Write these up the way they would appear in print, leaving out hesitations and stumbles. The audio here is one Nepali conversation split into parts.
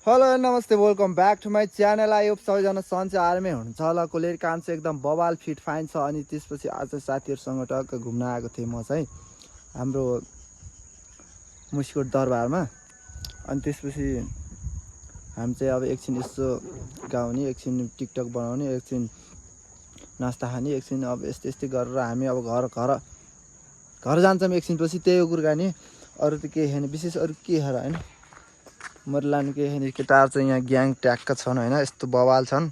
हेलो नमस्ते welcome back to my channel. I hope सबैजना सन्चै आरामै हुनुहुन्छ होला। कोलेर कान्छे एकदम बबाल फिट फाइन छ। अनि त्यसपछि आज साथीहरूसँग टक्क घुम्न आएको थिएँ म चाहिँ हाम्रो मुस्कोट दरबारमा। अनि त्यसपछि हामी चाहिँ अब एकछिन यसो गाउने, एकछिन टिकटक बनाउने, एकछिन नास्ता खाने, एकछिन अब यस्तै गरेर हामी अब घर जान्छौँ। एकछिनपछि त्यही हो कुराकानी, अरू त केही छैन विशेष। अरू के छ र होइन, मेरो लानु केही छैन। केटाहरू चाहिँ यहाँ ग्याङ ट्याक्क छन् होइन, यस्तो बवाल छन्।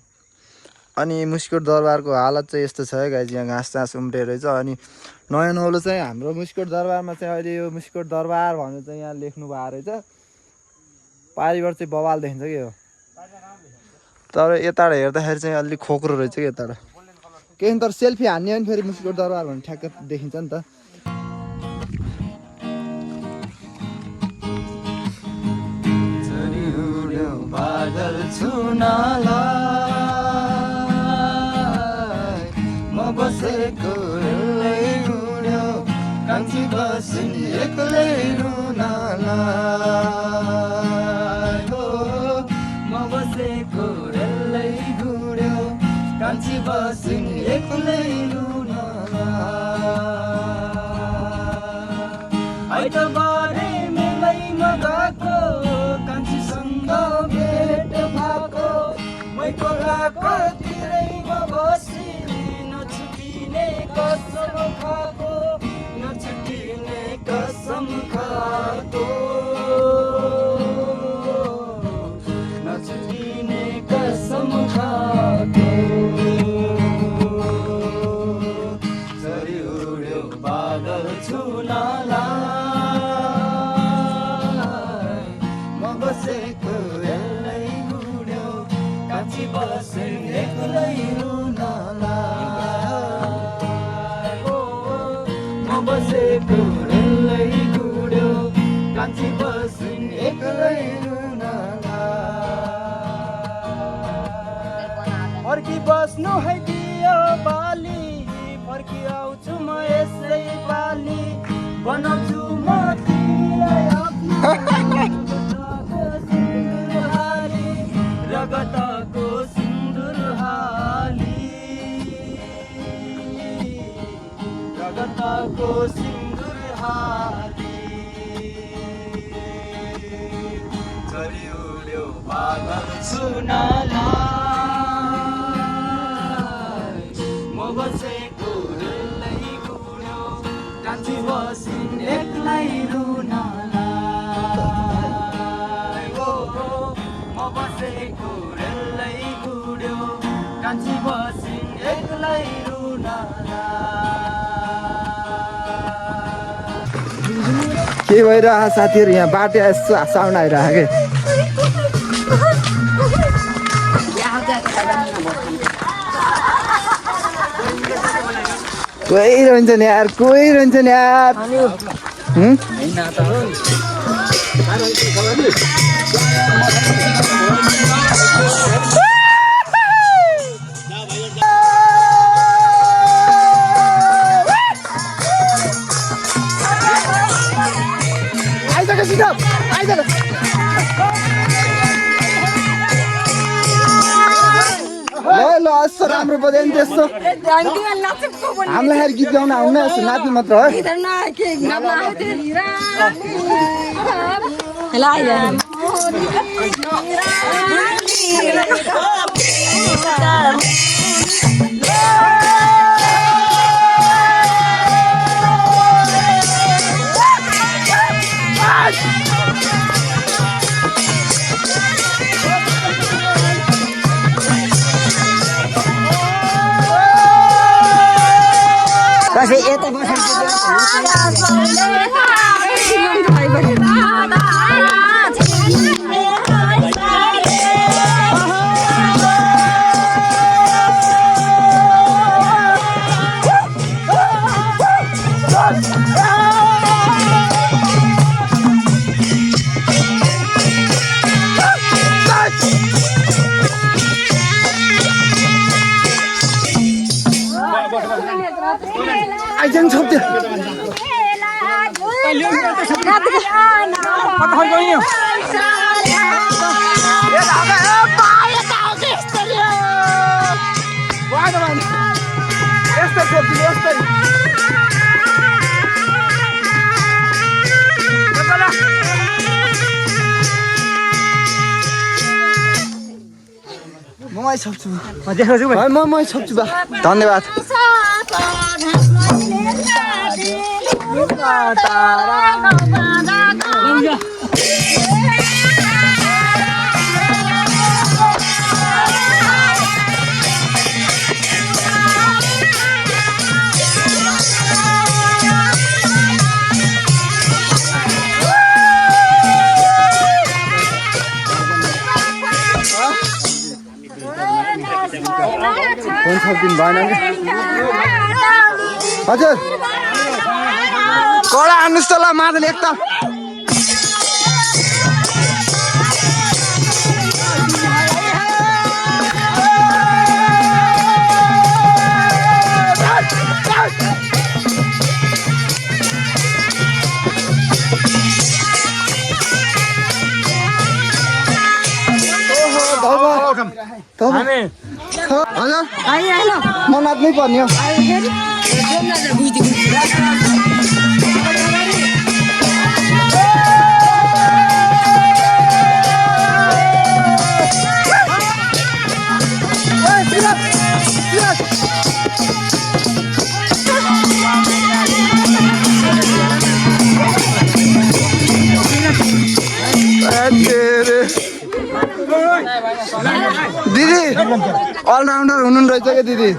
अनि मुस्कोट दरबारको हालत चाहिँ यस्तो छ है गाइज, यहाँ घाँस उम्रेर रहेछ। अनि नयाँ नौलो चाहिँ हाम्रो मुस्कोट दरबारमा चाहिँ अहिले यो मुस्कोट दरबार भनेर चाहिँ यहाँ लेख्नु भएको रहेछ। पारिबाट चाहिँ बवाल देखिन्छ कि हो, तर यताबाट हेर्दाखेरि चाहिँ अलिक खोक्रो रहेछ कि यताबाट केही। तर सेल्फी हान्ने हो नि फेरि मुस्कोट दरबार भने ठ्याक्क देखिन्छ नि त। बादल छुनालाई म बसेको उड्यो, कान्छी बसिनी एक्लै रुनालाई हो। म बसेको रेलै उड्यो, कान्छी बसिनी एक्लै रुनालाई। आइतबारे मेलैमा गएको, कान्छीसँग भेट भएको, मैको तिरैमा बसी नछुटिने कसम खाएको, नछुटिने कसम खाएको, नछुटिने कसम खाएको। सरी उड्यो बादल छुनालाई म बसेको एक्लै उड्यो, कान्छी बसे एक्लै रुनालाई हो। म बसेको एक्लै उड्यो, कान्छी बसे एक्लै रुनालाई। फर्की बस्नु है दियो बाली, फर्की आउँछु म यसै पाली, बनाउँछु म तिमीलाई आफ्नो रगतको सिन्दुर हाली, रगतको सिन्दुर हाली। चली उड्यो बादल छुनालाई म बसेको रेलै उड्यो, कान्छी बसिन एक्लै रुनालाई हो। म बसेको रेलै उड्यो, कान्छी बसिन एक्लै रुनालाई। के भइरहेको साथीहरू, यहाँ बाटो यस्तो साउन्ड आइरहेको के। कोही रहन्छ नि यार, कोही रहन्छ नि यार। आइसक्यो सिधप, आइसक्यो। ल यस्तो राम्रो बजायो नि त्यस्तो। हामीलाई गीत गाउन आउन, यस्तो नाच्नु मात्र हो। यता बसेर eigen छोड्थ्यो। Hãy subscribe cho kênh Ghiền Mì Gõ để không bỏ lỡ những video hấp dẫn। मैं सक्छु मैं सक्छु बा धन्यवाद कौन सा दिन भएन हजुर कडा हान्नुहोस् त ल मादल एकताल हजुर म नाच्नै पर्ने हो दिदी अलराउन्डर हुनु रहेछ क्या दिदी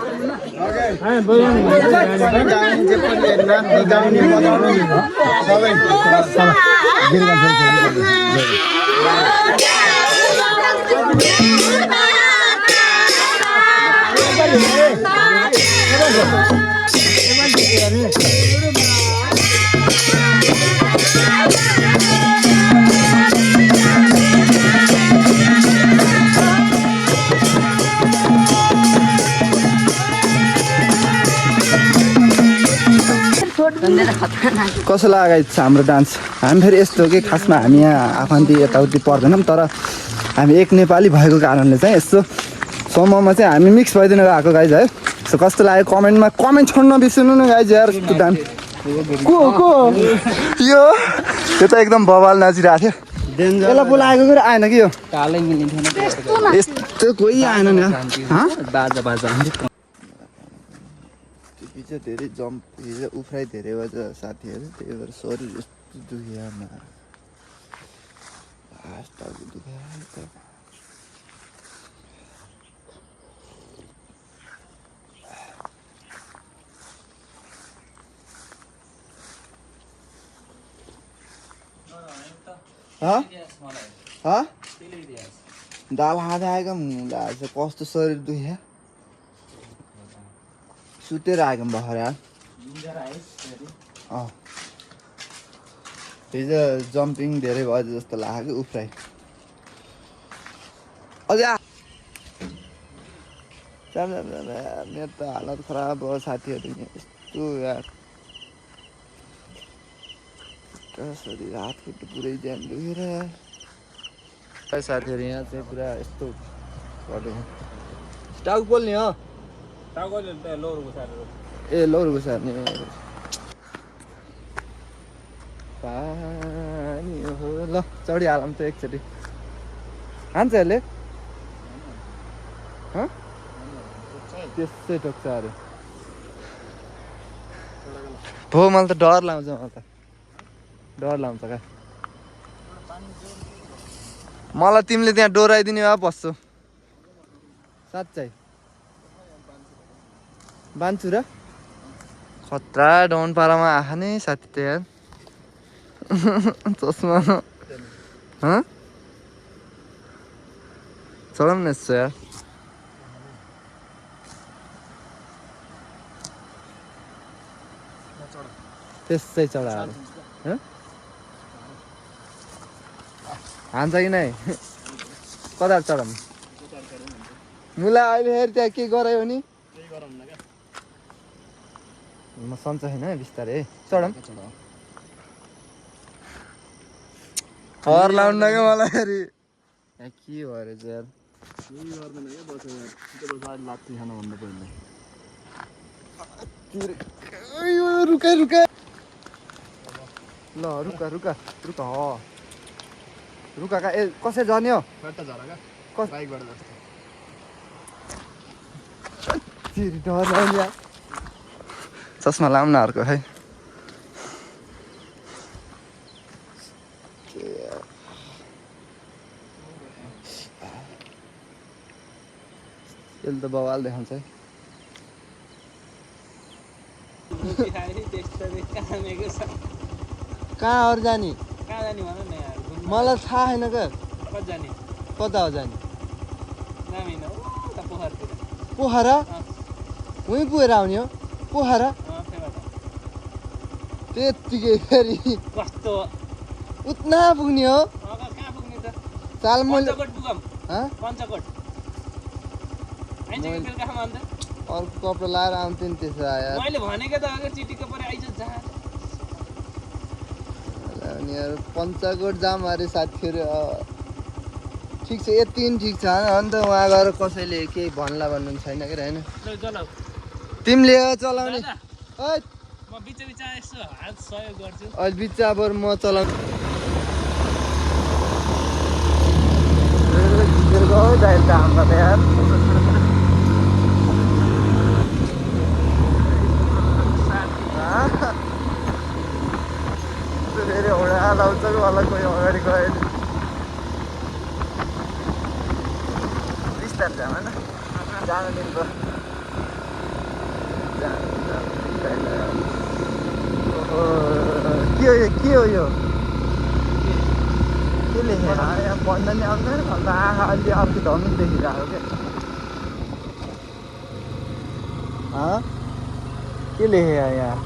कसो लाग्यो हाम्रो डान्स हामी फेरि यस्तो हो कि खासमा हामी यहाँ आफन्ती यताउति पर्दैनौँ तर हामी एक नेपाली भएको कारणले चाहिँ यस्तो समूहमा चाहिँ हामी मिक्स भइदिनु गएको गाइज है सो कस्तो लाग्यो कमेन्टमा कमेन्ट छोड्न बिर्सनु न गाइज यार डान्स को यो त एकदम बवाल नाचिरहेको थियो यसलाई बोलाएको कि आएन कि यो यस्तो कोही आएन नि बाजा बाजा हिजो धेरै जम्प हिजो उफ्राइ धेरै भएछ साथीहरू त्यही भएर शरीर यस्तो दुख्यो दाल खाँदा आएको मुला कस्तो शरीर दुख्यो सुतेर आएको भर्खर यार हिजो जम्पिङ धेरै भयो जस्तो लाग्यो उफ्राइ अझै मेरो त हालत खराब भयो साथीहरू यस्तो यार शरीर हात खुट्टु पुरै ज्यान दुखेर साथीहरू यहाँ चाहिँ पुरा यस्तो टाउको पोल्ने हो ए लौरको सार्ने पानी हो ल चढिहालौँ त एकचोटि हान्छ यसले त्यसै टोक्छ अरे भो मलाई त डर लाउँछ मलाई त डर लाउँछ क्या मलाई तिमीले त्यहाँ डोराइदिने भए बस्छु साँच्चै बान्छु र खतरा डाउन पारामा आखा नै साथी त यार चस्मा चलाउँ न यसो यार त्यसै चढाएर हान्छ कि नै कता चढाउँ मुला अहिले फेरि त्यहाँ के गरायो नि म सन्च छैन बिस्तारै चढाउँ हर लाउनु क्या मलाई फेरि यहाँ के भयो रहेछ यार यही गर्दैन क्या बस यार छिटो बस अहिले लात्ती खानुभन्दा पहिले रुका रुका ल रुका रुका रुका रुका का ए कसै जाने हो कता झरा क्या कस बाइकबाट जस्तो चिरी डर लाग्यो यार चस्मा लाउँ न अर्को है यसले त बवाल देखाउँछ है कहाँ अरू जाने मलाई थाहा छैन क्या कता हो जाने पोखरा उहीँ पुगेर आउने हो पोखरा त्यत्तिकै फेरि उतना पुग्ने हो चाल मैले अर्को कपडा लाएर आउँथेँ नि त्यसो आएर मैले भनेको त अगर चिटिक्क परे आइज जा अनि यार पञ्चकोट जाम अरे साथीहरू ठिक छ यति पनि ठिक छ अन्त उहाँ गएर कसैले केही भन्ला भन्नु छैन कि होइन तिमीले चलाउने म बिच यसो हात सहयोग गर्छु अहिले बिचा बरु म चलाउँछु हाम्रो त यार फेरि एउटा लाउँछ कि मलाई कोही अगाडि गयो बिस्तार जाम होइन जानु दिनु के हो यो के लेखेर यहाँ पढ्न नि आउँदैन अन्त आँखा अलि अर्को धनु देखिरहेको क्या के लेखे यहाँ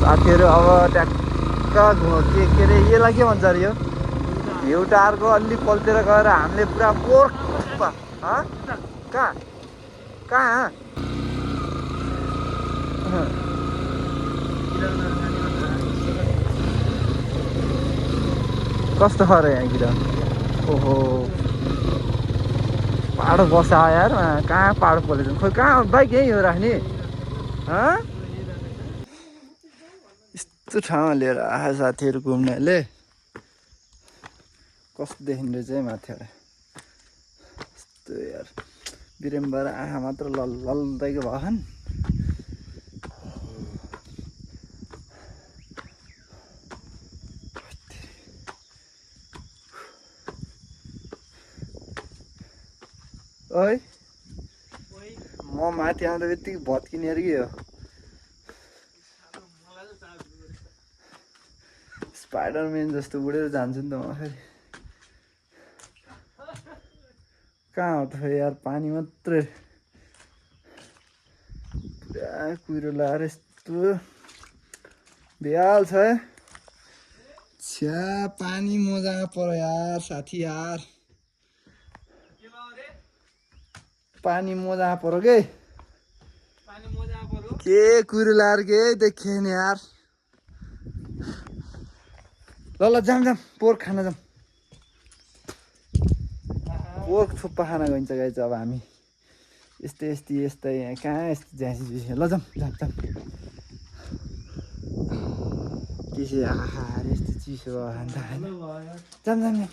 साथीहरू अब ट्याक्क के अरे यसलाई के भन्छ अरे यो हिउटारको अलि पल्टेर गएर हामीले पुरा पोर्क कहाँ कहाँ कस्तो खर यहाँतिर ओहो पाहाड बसा यार कहाँ पाहाड पलेछ खोइ कहाँ बाइक यहीँ हो राख्ने यस्तो ठाउँमा लिएर आए साथीहरू घुम्नेले कस्तो देखिँदो रहेछ है माथिबाट यस्तो यार बिरेमबाट आँखा मात्र लल्दैको भएन ओइ म माथि आउँदा बित्तिकै भत्किने अरे के हो स्पाइडरम्यान जस्तो उडेर जान्छु नि त म फेरि कहाँ हो त यार पानी मात्रै पुरा कुहिरो लगाएर यस्तो बेहाल छ छ्या पानी मजामा पर्यो यार साथी यार पानी मजा पर्यो के कुहिरो लगाएर के देखेन यार ल जाम पोर्क खान जाम पोर्क थुक्पा खान गइन्छ गाइज अब हामी यस्तै यहाँ कहाँ यस्तो झ्यासी झुसी ल जाम के चाहिँ आहा यस्तो चिसो भयो अन्त जाम